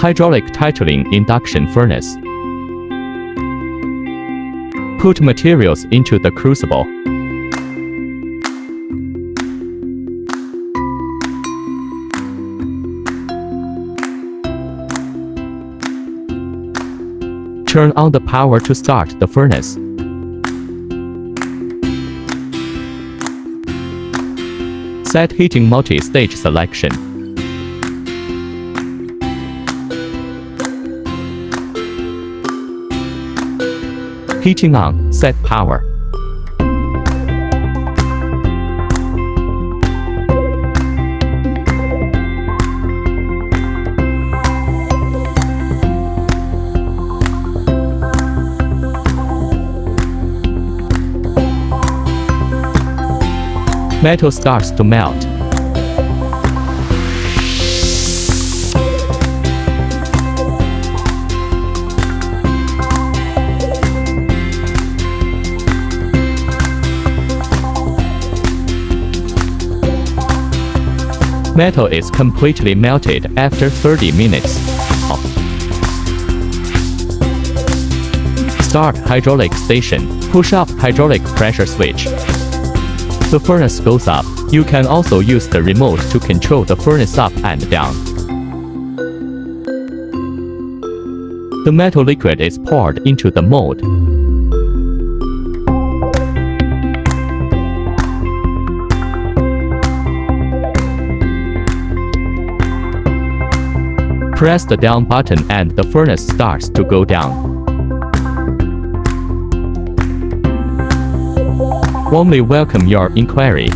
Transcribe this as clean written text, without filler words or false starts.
Hydraulic titling induction furnace. Put materials into the crucible. Turn on the power to start the furnace. Set heating multi-stage selection. Heating on, set power. Metal starts to melt. Metal is completely melted after 30 minutes. Start hydraulic station. Push up hydraulic pressure switch. The furnace goes up. You can also use the remote to control the furnace up and down. The metal liquid is poured into the mold. Press the down button and the furnace starts to go down. Warmly welcome your inquiry.